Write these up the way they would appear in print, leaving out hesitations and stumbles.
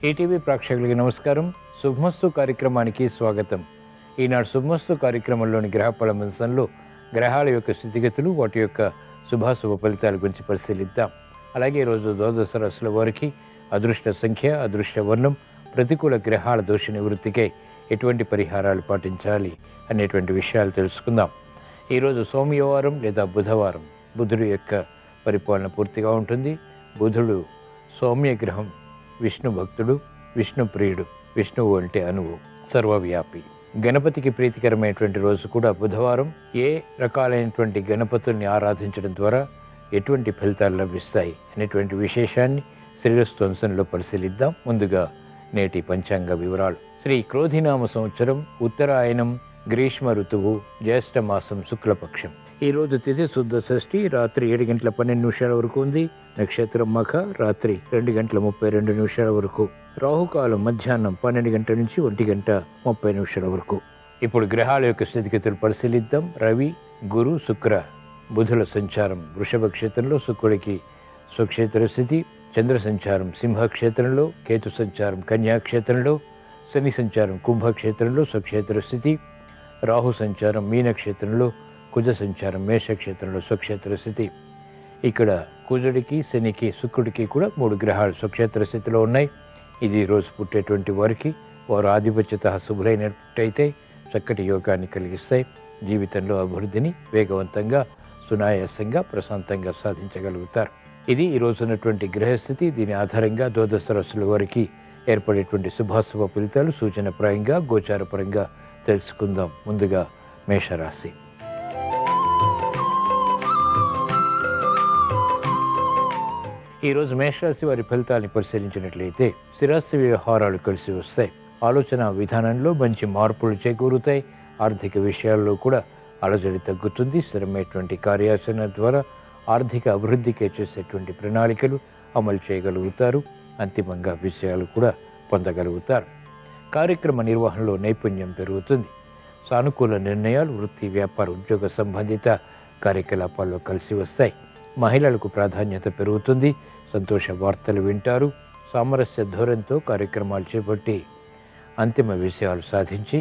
ETV ప్రేక్షకులకి నమస్కారం. శుభమస్తు కార్యక్రమానికి స్వాగతం. ఈనాడు శుభమస్తు కార్యక్రమంలోని గ్రహఫల అంశంలో గ్రహాల యొక్క స్థితిగతులు, వాటి యొక్క శుభాశుభ ఫలితాల గురించి పరిశీలిద్దాం. అలాగే ఈరోజు ద్వాదశ రాశుల వారికి అదృష్ట సంఖ్య, అదృష్ట వర్ణం, ప్రతికూల గ్రహాల దోష నివృత్తికై ఎటువంటి పరిహారాలు పాటించాలి అనేటువంటి విషయాలు తెలుసుకుందాం. ఈరోజు సోమవారం లేదా బుధవారం. బుధుడు యొక్క పరిపాలన పూర్తిగా ఉంటుంది. బుధుడు సౌమ్య గ్రహం, విష్ణు భక్తుడు, విష్ణు ప్రియుడు. విష్ణువు అంటే అణువు, సర్వవ్యాపి. గణపతికి ప్రీతికరమైనటువంటి రోజు కూడా బుధవారం. ఏ రకాలైనటువంటి గణపతుల్ని ఆరాధించడం ద్వారా ఎటువంటి ఫలితాలు లభిస్తాయి అనేటువంటి విశేషాన్ని శ్రీరస్తు అంశంలో పరిశీలిద్దాం. ముందుగా నేటి పంచాంగ వివరాలు. శ్రీ క్రోధినామ సంవత్సరం, ఉత్తరాయణం, గ్రీష్మ ఋతువు, జ్యేష్ఠ మాసం, శుక్లపక్షం. ఈరోజు తిథి శుద్ధ షష్ఠి, రాత్రి 7:12 వరకు ఉంది. నక్షత్రం మఖ, రాత్రి 2:32 వరకు. రాహుకాలం మధ్యాహ్నం 12 గంటల నుంచి 1:30 వరకు. ఇప్పుడు గ్రహాల యొక్క స్థితిగతులు పరిశీలిద్దాం. రవి, గురు, శుక్ర, బుధుల సంచారం వృషభ క్షేత్రంలో, శుక్రుడికి స్వక్షేత్ర స్థితి. చంద్ర సంచారం సింహక్షేత్రంలో, కేతు సంచారం కన్యాక్షేత్రంలో, శని సంచారం కుంభక్షేత్రంలో స్వక్షేత్ర స్థితి. రాహు సంచారం మీనక్షేత్రంలో, కుజ సంచారం మేషక్షేత్రంలో స్వక్షేత్ర స్థితి. ఇక్కడ కుజుడికి, శనికి, శుక్రుడికి కూడా 3 గ్రహాలు స్వక్షేత్ర స్థితిలో ఉన్నాయి. ఇది రోజు పుట్టేటువంటి వారికి వారు ఆధిపత్యత శుభులైనట్టయితే చక్కటి యోగాన్ని కలిగిస్తాయి. జీవితంలో అభివృద్ధిని వేగవంతంగా, సునాయాసంగా, ప్రశాంతంగా సాధించగలుగుతారు. ఇది ఈ రోజు ఉన్నటువంటి గ్రహస్థితి. దీని ఆధారంగా ద్వాదశ రాశుల వారికి ఏర్పడేటువంటి శుభాశుభ ఫలితాలు సూచనప్రాయంగా, గోచారపరంగా తెలుసుకుందాం. ముందుగా మేషరాశి. ఈరోజు మేషరాశి వారి ఫలితాన్ని పరిశీలించినట్లయితే స్థిరాస్తి వ్యవహారాలు కలిసి వస్తాయి. ఆలోచన విధానంలో మంచి మార్పులు చేకూరుతాయి. ఆర్థిక విషయాల్లో కూడా అలజడి తగ్గుతుంది. స్థిరమైనటువంటి కార్యాచరణ ద్వారా ఆర్థిక అభివృద్ధికి చేసేటువంటి ప్రణాళికలు అమలు చేయగలుగుతారు. అంతిమంగా విషయాలు కూడా పొందగలుగుతారు. కార్యక్రమ నిర్వహణలో నైపుణ్యం పెరుగుతుంది. సానుకూల నిర్ణయాలు వృత్తి, వ్యాపార, ఉద్యోగ సంబంధిత కార్యకలాపాల్లో కలిసి వస్తాయి. మహిళలకు ప్రాధాన్యత పెరుగుతుంది. సంతోష వార్తలు వింటారు. సామరస్య ధోరణితో కార్యక్రమాలు చేపట్టి అంతిమ విషయాలు సాధించి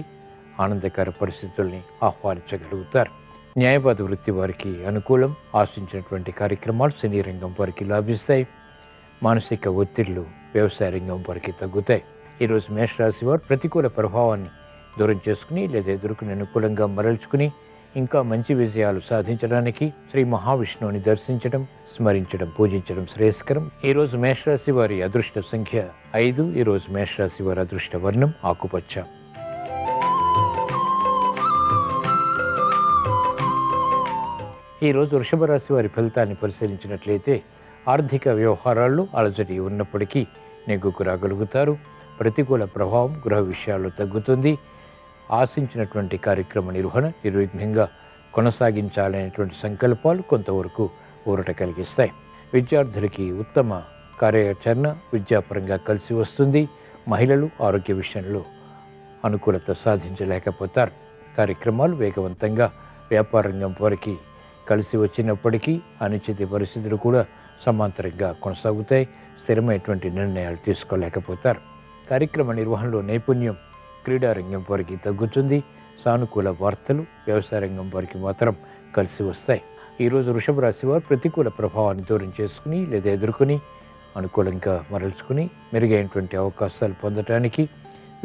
ఆనందకర పరిస్థితుల్ని ఆహ్వానించగలుగుతారు. న్యాయవాద వృత్తి వారికి అనుకూలం. ఆశించినటువంటి కార్యక్రమాలు సినీ రంగం వారికి లాభిస్తాయి. మానసిక ఒత్తిళ్లు వ్యవసాయ రంగం వారికి తగ్గుతాయి. ఈరోజు మేషరాశి వారు ప్రతికూల ప్రభావాన్ని దూరం చేసుకుని లేదా ఎదుర్కొని అనుకూలంగా మరల్చుకుని ఇంకా మంచి విజయాలు సాధించడానికి శ్రీ మహావిష్ణువుని దర్శించడం, స్మరించడం, పూజించడం శ్రేయస్కరం. ఈరోజు మేషరాశి వారి అదృష్ట సంఖ్య 5. ఈరోజు మేషరాశి వారి అదృష్ట వర్ణం ఆకుపచ్చ. ఈరోజు వృషభ రాశి వారి ఫలితాన్ని పరిశీలించినట్లయితే ఆర్థిక వ్యవహారాల్లో అలజడి ఉన్నప్పటికీ నెగ్గుకు రాగలుగుతారు. ప్రతికూల ప్రభావం గృహ విషయాల్లో తగ్గుతుంది. ఆశించినటువంటి కార్యక్రమ నిర్వహణ నిర్విఘ్నంగా కొనసాగించాలనేటువంటి సంకల్పాలు కొంతవరకు ఊరట కలిగిస్తాయి. విద్యార్థులకి ఉత్తమ కార్యాచరణ విద్యాపరంగా కలిసి వస్తుంది. మహిళలు ఆరోగ్య విషయంలో అనుకూలత సాధించలేకపోతారు. కార్యక్రమాలు వేగవంతంగా వ్యాపార రంగం వారికి కలిసి వచ్చినప్పటికీ అనిశ్చిత పరిస్థితులు కూడా సమాంతరంగా కొనసాగుతాయి. స్థిరమైనటువంటి నిర్ణయాలు తీసుకోలేకపోతారు. కార్యక్రమ నిర్వహణలో నైపుణ్యం క్రీడారంగం వారికి తగ్గుతుంది. సానుకూల వార్తలు వ్యవసాయ రంగం వారికి మాత్రం కలిసి వస్తాయి. ఈరోజు వృషభ రాశి వారు ప్రతికూల ప్రభావాన్ని దూరం చేసుకుని లేదా ఎదుర్కొని అనుకూలంగా మరల్చుకుని మెరుగైనటువంటి అవకాశాలు పొందడానికి,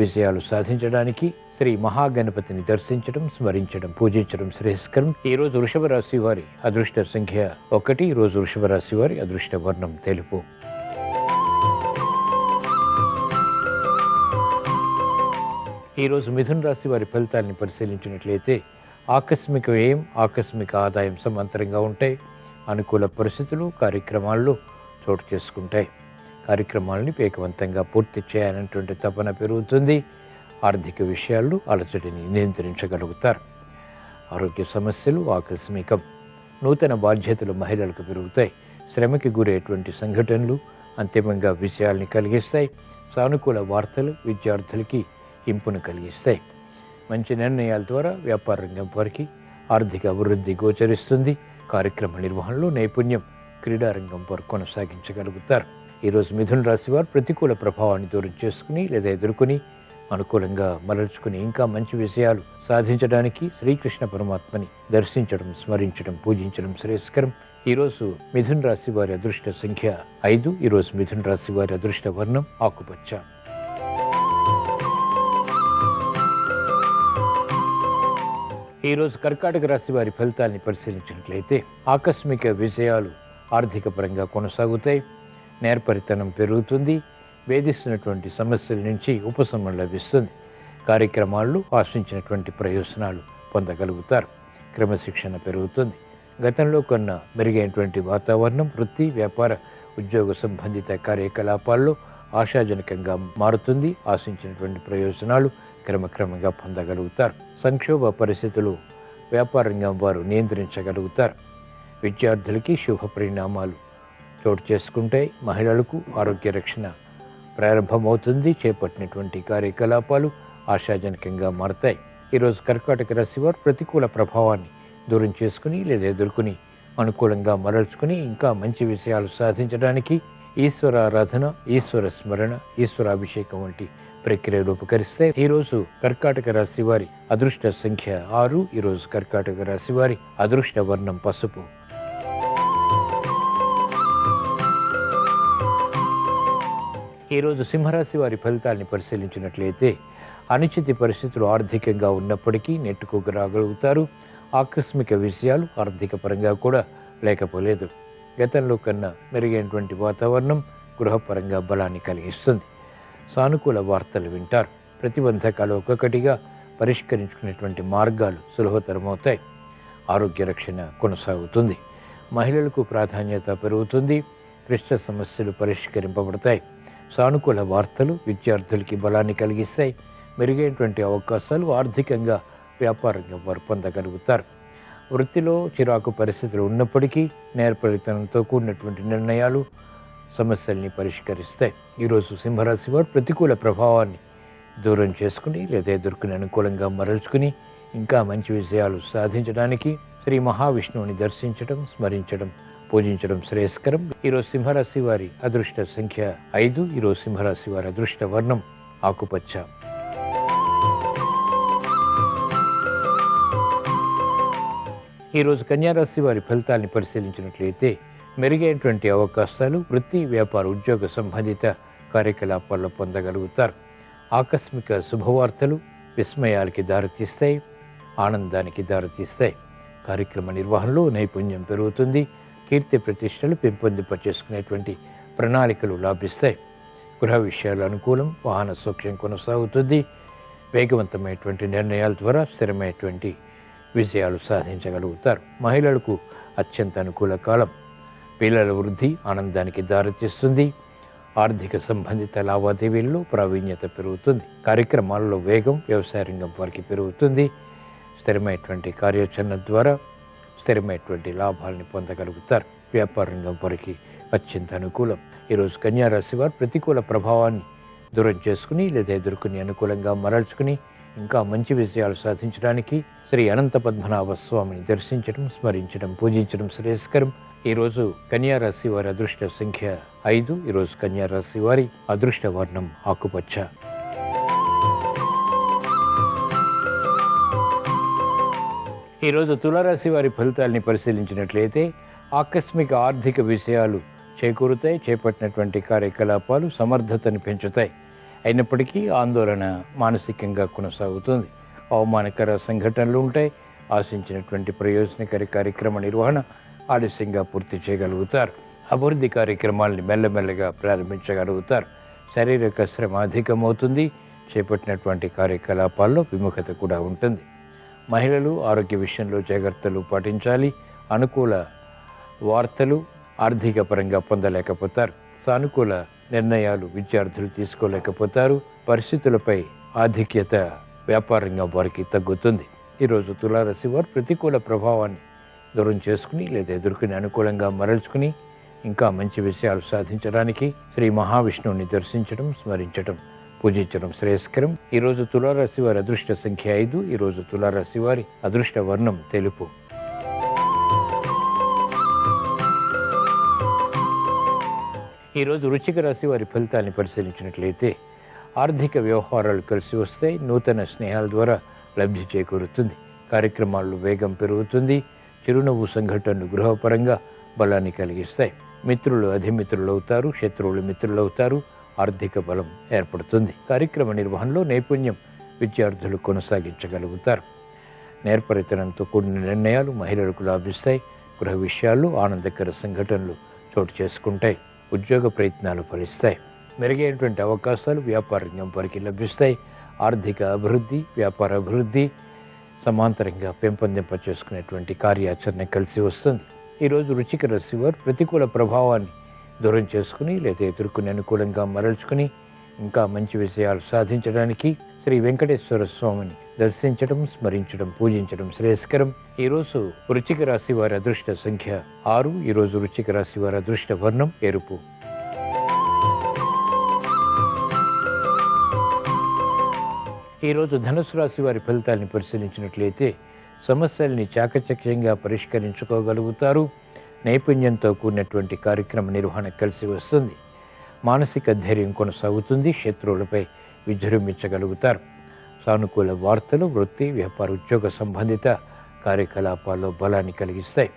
విజయాలు సాధించడానికి శ్రీ మహాగణపతిని దర్శించడం, స్మరించడం, పూజించడం శ్రేయస్కరం. ఈరోజు వృషభ రాశి వారి అదృష్ట సంఖ్య 1. ఈరోజు వృషభ రాశి వారి అదృష్ట వర్ణం తెలుపు. ఈరోజు మిథున రాశి వారి ఫలితాలను పరిశీలించినట్లయితే ఆకస్మిక వ్యయం, ఆకస్మిక ఆదాయం సమాంతరంగా ఉంటాయి. అనుకూల పరిస్థితులు కార్యక్రమాల్లో చోటు చేసుకుంటాయి. కార్యక్రమాలని వేగవంతంగా పూర్తి చేయాలనేటువంటి తపన పెరుగుతుంది. ఆర్థిక విషయాల్లో అలజడిని నియంత్రించగలుగుతారు. ఆరోగ్య సమస్యలు ఆకస్మికం. నూతన బాధ్యతలు మహిళలకు పెరుగుతాయి. శ్రమకి గురయ్యేటువంటి సంఘటనలు అంతిమంగా విజయాల్ని కలిగిస్తాయి. సానుకూల వార్తలు విద్యార్థులకి ఇంపును కలిగిస్తాయి. మంచి నిర్ణయాల ద్వారా వ్యాపార రంగం వారికి ఆర్థిక అభివృద్ధి గోచరిస్తుంది. కార్యక్రమ నిర్వహణలో నైపుణ్యం క్రీడారంగం వారు కొనసాగించగలుగుతారు. ఈరోజు మిథున రాశి వారు ప్రతికూల ప్రభావాన్ని దూరం చేసుకుని లేదా ఎదుర్కొని అనుకూలంగా మరల్చుకుని ఇంకా మంచి విషయాలు సాధించడానికి శ్రీకృష్ణ పరమాత్మని దర్శించడం, స్మరించడం, పూజించడం శ్రేయస్కరం. ఈరోజు మిథున రాశి వారి అదృష్ట సంఖ్య 5. ఈరోజు మిథున రాశి వారి అదృష్ట వర్ణం ఆకుపచ్చ. ఈరోజు కర్కాటక రాశి వారి ఫలితాన్ని పరిశీలించినట్లయితే ఆకస్మిక విజయాలు ఆర్థిక పరంగా కొనసాగుతాయి. నేర్పరితనం పెరుగుతుంది. వేధిస్తున్నటువంటి సమస్యల నుంచి ఉపశమనం లభిస్తుంది. కార్యక్రమాల్లో ఆశించినటువంటి ప్రయోజనాలు పొందగలుగుతారు. క్రమశిక్షణ పెరుగుతుంది. గతంలో కొన్న మెరుగైనటువంటి వాతావరణం వృత్తి, వ్యాపార, ఉద్యోగ సంబంధిత కార్యకలాపాల్లో ఆశాజనకంగా మారుతుంది. ఆశించినటువంటి ప్రయోజనాలు క్రమక్రమంగా పొందగలుగుతారు. సంక్షోభ పరిస్థితులు వ్యాపార రంగం వారు నియంత్రించగలుగుతారు. విద్యార్థులకి శుభ పరిణామాలు చోటు చేసుకుంటాయి. మహిళలకు ఆరోగ్య రక్షణ ప్రారంభమవుతుంది. చేపట్టినటువంటి కార్యకలాపాలు ఆశాజనకంగా మారతాయి. ఈరోజు కర్కాటక రాశి వారు ప్రతికూల ప్రభావాన్ని దూరం చేసుకుని లేదా ఎదుర్కొని అనుకూలంగా మరల్చుకుని ఇంకా మంచి విషయాలు సాధించడానికి ఈశ్వర ఆరాధన, ఈశ్వర స్మరణ, ఈశ్వరాభిషేకం వంటి ప్రక్రియలు ఉపకరిస్తాయి. ఈరోజు కర్కాటక రాశి వారి అదృష్ట సంఖ్య 6. ఈరోజు కర్కాటక రాశి వారి అదృష్ట వర్ణం పసుపు. ఈరోజు సింహరాశి వారి ఫలితాన్ని పరిశీలించినట్లయితే అనిశ్చిత పరిస్థితులు ఆర్థికంగా ఉన్నప్పటికీ నెట్టుకు రాగలుగుతారు. ఆకస్మిక విషయాలు ఆర్థిక పరంగా కూడా లేకపోలేదు. గతంలో కన్నా మెరుగైనటువంటి వాతావరణం గృహపరంగా బలాన్ని కలిగిస్తుంది. సానుకూల వార్తలు వింటారు. ప్రతిబంధకాలు ఒక్కొక్కటిగా పరిష్కరించుకునేటువంటి మార్గాలు సులభతరమవుతాయి. ఆరోగ్య రక్షణ కొనసాగుతుంది. మహిళలకు ప్రాధాన్యత పెరుగుతుంది. క్లిష్ట సమస్యలు పరిష్కరింపబడతాయి. సానుకూల వార్తలు విద్యార్థులకి బలాన్ని కలిగిస్తాయి. మెరుగైనటువంటి అవకాశాలు ఆర్థికంగా వ్యాపారంగా వారు పొందగలుగుతారు. వృత్తిలో చిరాకు పరిస్థితులు ఉన్నప్పటికీ నేర్పరితనంతో కూడినటువంటి నిర్ణయాలు సమస్యల్ని పరిష్కరిస్తాయి. ఈరోజు సింహరాశి వారు ప్రతికూల ప్రభావాన్ని దూరం చేసుకుని లేదా ఎదుర్కొని అనుకూలంగా మరల్చుకుని ఇంకా మంచి విజయాలు సాధించడానికి శ్రీ మహావిష్ణువుని దర్శించడం, స్మరించడం, పూజించడం శ్రేయస్కరం. ఈరోజు సింహరాశి వారి అదృష్ట సంఖ్య 5. ఈరోజు సింహరాశి వారి అదృష్ట వర్ణం ఆకుపచ్చ. ఈరోజు కన్యారాశి వారి ఫలితాన్ని పరిశీలించినట్లయితే మెరుగైనటువంటి అవకాశాలు వృత్తి, వ్యాపార, ఉద్యోగ సంబంధిత కార్యకలాపాల్లో పొందగలుగుతారు. ఆకస్మిక శుభవార్తలు విస్మయాలకి దారితీస్తాయి, ఆనందానికి దారితీస్తాయి. కార్యక్రమ నిర్వహణలో నైపుణ్యం పెరుగుతుంది. కీర్తి ప్రతిష్టలు పెంపొందింపచేసుకునేటువంటి ప్రణాళికలు లాభిస్తాయి. గృహ విషయాలు అనుకూలం. వాహన సౌఖ్యం కొనసాగుతుంది. వేగవంతమైనటువంటి నిర్ణయాల ద్వారా స్థిరమైనటువంటి విజయాలు సాధించగలుగుతారు. మహిళలకు అత్యంత అనుకూల కాలం. పిల్లల వృద్ధి ఆనందానికి దారితీస్తుంది. ఆర్థిక సంబంధిత లావాదేవీల్లో ప్రావీణ్యత పెరుగుతుంది. కార్యక్రమాలలో వేగం వ్యవసాయ రంగం వారికి పెరుగుతుంది. స్థిరమైనటువంటి కార్యాచరణ ద్వారా స్థిరమైనటువంటి లాభాలని పొందగలుగుతారు. వ్యాపార రంగం వారికి అత్యంత అనుకూలం. ఈరోజు కన్యారాశి వారు ప్రతికూల ప్రభావాన్ని దూరం చేసుకుని లేదా ఎదుర్కొని అనుకూలంగా మరల్చుకుని ఇంకా మంచి విజయాలు సాధించడానికి శ్రీ అనంత పద్మనాభ స్వామిని దర్శించడం, స్మరించడం, పూజించడం శ్రేయస్కరం. ఈరోజు కన్యారాశి వారి అదృష్ట సంఖ్య 5. ఈరోజు కన్యారాశి వారి అదృష్ట వర్ణం ఆకుపచ్చ. ఈరోజు తులారాశి వారి ఫలితాలని పరిశీలించినట్లయితే ఆకస్మిక ఆర్థిక విషయాలు చేకూరుతాయి. చేపట్టినటువంటి కార్యకలాపాలు సమర్థతని పెంచుతాయి. అయినప్పటికీ ఆందోళన మానసికంగా కొనసాగుతుంది. అవమానకర సంఘటనలు ఉంటాయి. ఆశించినటువంటి ప్రయోజనకర కార్యక్రమ నిర్వహణ ఆలస్యంగా పూర్తి చేయగలుగుతారు. అభివృద్ధి కార్యక్రమాలని మెల్లమెల్లగా ప్రారంభించగలుగుతారు. శారీరక శ్రమ అధికమవుతుంది. చేపట్టినటువంటి కార్యకలాపాల్లో విముఖత కూడా ఉంటుంది. మహిళలు ఆరోగ్య విషయంలో జాగ్రత్తలు పాటించాలి. అనుకూల వార్తలు ఆర్థిక పరంగా పొందలేకపోతారు. సానుకూల నిర్ణయాలు విద్యార్థులు తీసుకోలేకపోతారు. పరిస్థితులపై ఆధిక్యత వ్యాపారంగా వారికి తగ్గుతుంది. ఈరోజు తులారాశి వారు ప్రతికూల ప్రభావాన్ని దూరం చేసుకుని లేదా ఎదుర్కొని అనుకూలంగా మరల్చుకుని ఇంకా మంచి విషయాలు సాధించడానికి శ్రీ మహావిష్ణువుని దర్శించడం, స్మరించడం, పూజించడం శ్రేయస్కరం. ఈరోజు తులారాశి వారి అదృష్ట సంఖ్య 5. ఈరోజు తులారాశి వారి అదృష్ట వర్ణం తెలుపు. ఈరోజు వృశ్చిక రాశి వారి ఫలితాన్ని పరిశీలించినట్లయితే ఆర్థిక వ్యవహారాలు కలిసి వస్తాయి. నూతన స్నేహాల ద్వారా లబ్ధి చేకూరుతుంది. కార్యక్రమాల్లో వేగం పెరుగుతుంది. చిరునవ్వు సంఘటనలు గృహపరంగా బలాన్ని కలిగిస్తాయి. మిత్రులు అధిమిత్రులు అవుతారు, శత్రువులు మిత్రులు అవుతారు. ఆర్థిక బలం ఏర్పడుతుంది. కార్యక్రమ నిర్వహణలో నైపుణ్యం విద్యార్థులు కొనసాగించగలుగుతారు. నేర్పరితనంతో కూడిన నిర్ణయాలు మహిళలకు లాభిస్తాయి. గృహ విషయాల్లో ఆనందకర సంఘటనలు చోటు చేసుకుంటాయి. ఉద్యోగ ప్రయత్నాలు ఫలిస్తాయి. మెరుగైనటువంటి అవకాశాలు వ్యాపార రంగం వారికి లభిస్తాయి. ఆర్థిక అభివృద్ధి, వ్యాపార అభివృద్ధి సమాంతరంగా పెంపొందింప చేసుకునేటువంటి కార్యాచరణ కలిసి వస్తుంది. ఈరోజు వృశ్చిక రాశి వారు ప్రతికూల ప్రభావాన్ని దూరం చేసుకుని లేదా ఎదుర్కొని అనుకూలంగా మరల్చుకుని ఇంకా మంచి విజయాలు సాధించడానికి శ్రీ వెంకటేశ్వర స్వామిని దర్శించడం, స్మరించడం, పూజించడం శ్రేయస్కరం. ఈరోజు వృశ్చిక రాశి వారి అదృష్ట సంఖ్య 6. ఈరోజు వృశ్చిక రాశి వారి అదృష్ట వర్ణం ఎరుపు. ఈరోజు ధనుసు రాశి వారి ఫలితాన్ని పరిశీలించినట్లయితే సమస్యల్ని చాకచక్యంగా పరిష్కరించుకోగలుగుతారు. నైపుణ్యంతో కూడినటువంటి కార్యక్రమ నిర్వహణ కలిసి వస్తుంది. మానసిక ధైర్యం కొనసాగుతుంది. శత్రువులపై విజృంభించగలుగుతారు. సానుకూల వార్తలు వృత్తి, వ్యాపార, ఉద్యోగ సంబంధిత కార్యకలాపాల్లో బలాన్ని కలిగిస్తాయి.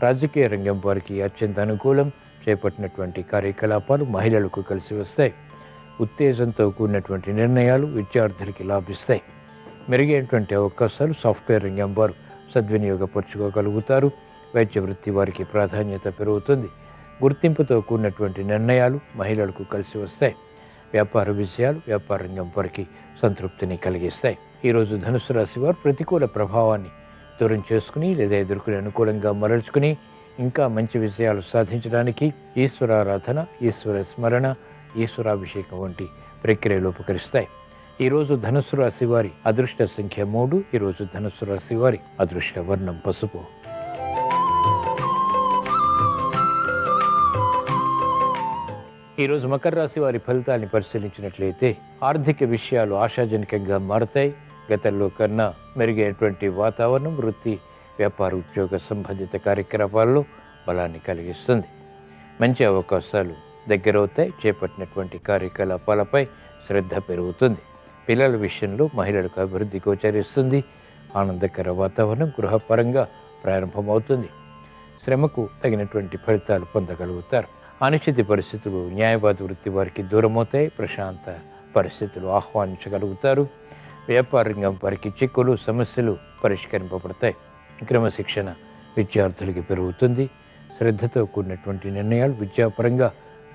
రాజకీయ రంగం వారికి అత్యంత అనుకూలం. చేపట్టినటువంటి కార్యకలాపాలు మహిళలకు కలిసి వస్తాయి. ఉత్తేజంతో కూడినటువంటి నిర్ణయాలు విద్యార్థులకి లాభిస్తాయి. మెరుగైనటువంటి అవకాశాలు సాఫ్ట్వేర్ రంగం వారు సద్వినియోగపరుచుకోగలుగుతారు. వైద్య వృత్తి వారికి ప్రాధాన్యత పెరుగుతుంది. గుర్తింపుతో కూడినటువంటి నిర్ణయాలు మహిళలకు కలిసి వస్తాయి. వ్యాపార విషయాలు వ్యాపార రంగం వారికి సంతృప్తిని కలిగిస్తాయి. ఈరోజు ధనుసు రాశి వారు ప్రతికూల ప్రభావాన్ని దూరం చేసుకుని లేదా ఎదుర్కొని అనుకూలంగా మరల్చుకుని ఇంకా మంచి విజయాలు సాధించడానికి ఈశ్వరారాధన, ఈశ్వర స్మరణ, ఈశ్వరాభిషేకం వంటి ప్రక్రియలు ఉపకరిస్తాయి. ఈరోజు ధనుసు రాశి వారి అదృష్ట సంఖ్య 3. ఈరోజు ధనుసు రాశి వారి అదృష్ట వర్ణం పసుపు. ఈరోజు మకర రాశి వారి ఫలితాన్ని పరిశీలించినట్లయితే ఆర్థిక విషయాలు ఆశాజనకంగా మారతాయి. గతంలో కన్నా మెరుగైనటువంటి వాతావరణం వృత్తి, వ్యాపార, ఉద్యోగ సంబంధిత కార్యకలాపాల్లో బలాన్ని కలిగిస్తుంది. మంచి అవకాశాలు దగ్గరవుతాయి. చేపట్టినటువంటి కార్యకలాపాలపై శ్రద్ధ పెరుగుతుంది. పిల్లల విషయంలో మహిళలకు అభివృద్ధి గోచరిస్తుంది. ఆనందకర వాతావరణం గృహపరంగా ప్రారంభమవుతుంది. శ్రమకు తగినటువంటి ఫలితాలు పొందగలుగుతారు. అనిశ్చిత పరిస్థితులు న్యాయవాద వృత్తి వారికి దూరమవుతాయి. ప్రశాంత పరిస్థితులు ఆహ్వానించగలుగుతారు. వ్యాపార రంగం వారికి చిక్కులు, సమస్యలు పరిష్కరింపబడతాయి. క్రమశిక్షణ విద్యార్థులకి పెరుగుతుంది. శ్రద్ధతో కూడినటువంటి నిర్ణయాలు విద్యాపరంగా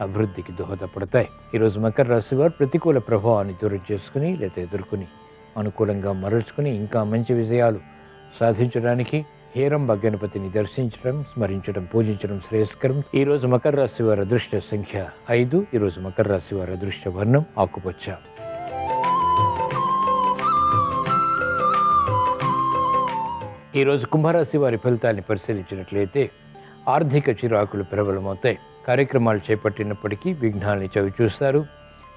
అభివృద్ధికి దోహదపడతాయి. ఈరోజు మకర రాశి వారు ప్రతికూల ప్రభావాన్ని దూరం చేసుకుని లేదా ఎదుర్కొని అనుకూలంగా మరల్చుకుని ఇంకా మంచి విజయాలు సాధించడానికి హేరంబ గణపతిని దర్శించడం, స్మరించడం, పూజించడం శ్రేయస్కరం. ఈరోజు మకర రాశి వారి అదృష్ట సంఖ్య 5. ఈరోజు మకర రాశి వారి అదృష్ట వర్ణం ఆకుపచ్చ. ఈరోజు కుంభరాశి వారి ఫలితాన్ని పరిశీలించినట్లయితే ఆర్థిక చిరాకులు ప్రబలమవుతాయి. కార్యక్రమాలు చేపట్టినప్పటికీ విఘ్నాల్ని చవిచూస్తారు.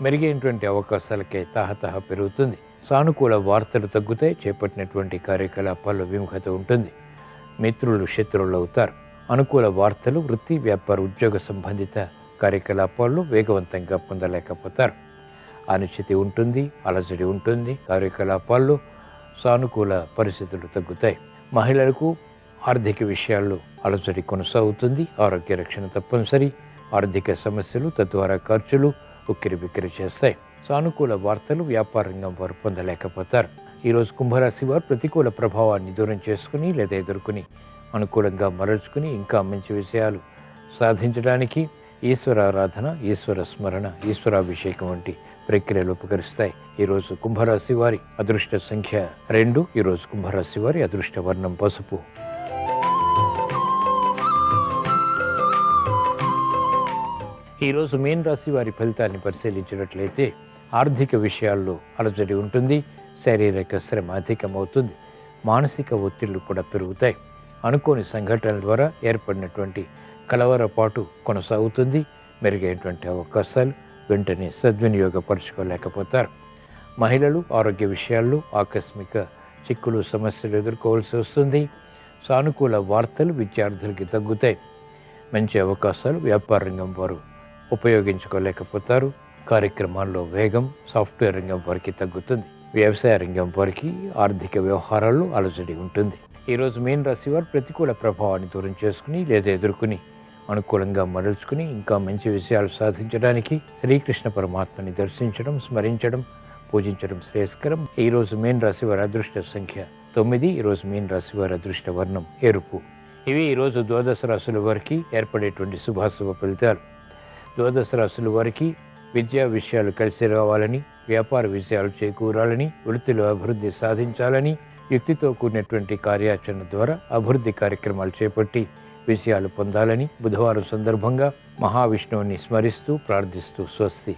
మెరుగైనటువంటి అవకాశాలకే తహతహ పెరుగుతుంది. సానుకూల వార్తలు తగ్గుతాయి. చేపట్టినటువంటి కార్యకలాపాల్లో విముఖత ఉంటుంది. మిత్రులు శత్రువులు అవుతారు. అనుకూల వార్తలు వృత్తి, వ్యాపార, ఉద్యోగ సంబంధిత కార్యకలాపాల్లో వేగవంతంగా పొందలేకపోతారు. అనిశ్చితి ఉంటుంది, అలజడి ఉంటుంది. కార్యకలాపాల్లో సానుకూల పరిస్థితులు తగ్గుతాయి. మహిళలకు ఆర్థిక విషయాల్లో అలజడి కొనసాగుతుంది. ఆరోగ్య రక్షణ తప్పనిసరి. ఆర్థిక సమస్యలు తద్వారా ఖర్చులు ఉక్కిరిబిక్కిరి చేస్తాయి. సానుకూల వార్తలు వ్యాపార రంగం వారు పొందలేకపోతారు. ఈరోజు కుంభరాశి వారు ప్రతికూల ప్రభావాన్ని దూరం చేసుకుని లేదా ఎదుర్కొని అనుకూలంగా మరల్చుకుని ఇంకా మంచి విషయాలు సాధించడానికి ఈశ్వరారాధన, ఈశ్వర స్మరణ, ఈశ్వరాభిషేకం వంటి ప్రక్రియలు ఉపకరిస్తాయి. ఈరోజు కుంభరాశి వారి అదృష్ట సంఖ్య 2. ఈరోజు కుంభరాశి వారి అదృష్ట వర్ణం పసుపు. ఈరోజు మీన రాశి వారి ఫలితాన్ని పరిశీలించినట్లయితే ఆర్థిక విషయాల్లో అలజడి ఉంటుంది. శారీరక శ్రమ అధికమవుతుంది. మానసిక ఒత్తిళ్లు కూడా పెరుగుతాయి. అనుకోని సంఘటనల ద్వారా ఏర్పడినటువంటి కలవరపాటు కొనసాగుతుంది. మెరుగైనటువంటి అవకాశాలు వెంటనే సద్వినియోగపరచుకోలేకపోతారు. మహిళలు ఆరోగ్య విషయాల్లో ఆకస్మిక చిక్కులు, సమస్యలు ఎదుర్కోవాల్సి వస్తుంది. సానుకూల వార్తలు విద్యార్థులకి తగ్గుతాయి. మంచి అవకాశాలు వ్యాపార రంగం వారు ఉపయోగించుకోలేకపోతారు. కార్యక్రమాల్లో వేగం సాఫ్ట్వేర్ రంగం వారికి తగ్గుతుంది. వ్యవసాయ రంగం వారికి ఆర్థిక వ్యవహారాల్లో అలజడి ఉంటుంది. ఈరోజు మీన రాశి వారు ప్రతికూల ప్రభావాన్ని దూరం చేసుకుని లేదా ఎదుర్కొని అనుకూలంగా మరల్చుకుని ఇంకా మంచి విషయాలు సాధించడానికి శ్రీకృష్ణ పరమాత్మని దర్శించడం, స్మరించడం, పూజించడం శ్రేయస్కరం. ఈరోజు మీన రాశి వారి అదృష్ట సంఖ్య 9. ఈరోజు మీన రాశి వారి అదృష్ట వర్ణం ఎరుపు. ఇవి ఈరోజు ద్వాదశ రాశుల వారికి ఏర్పడేటువంటి శుభాశుభ ఫలితాలు. ద్వాదశ రాశుల వారికి విద్యా విషయాలు కలిసి రావాలని, వ్యాపార విషయాలు చేకూరాలని, వృత్తిలో అభివృద్ధి సాధించాలని, యుక్తితో కూడినటువంటి కార్యాచరణ ద్వారా అభివృద్ధి కార్యక్రమాలు చేపట్టి విషయాలు పొందాలని బుధవారం సందర్భంగా మహావిష్ణువుని స్మరిస్తూ ప్రార్థిస్తూ స్వస్తి.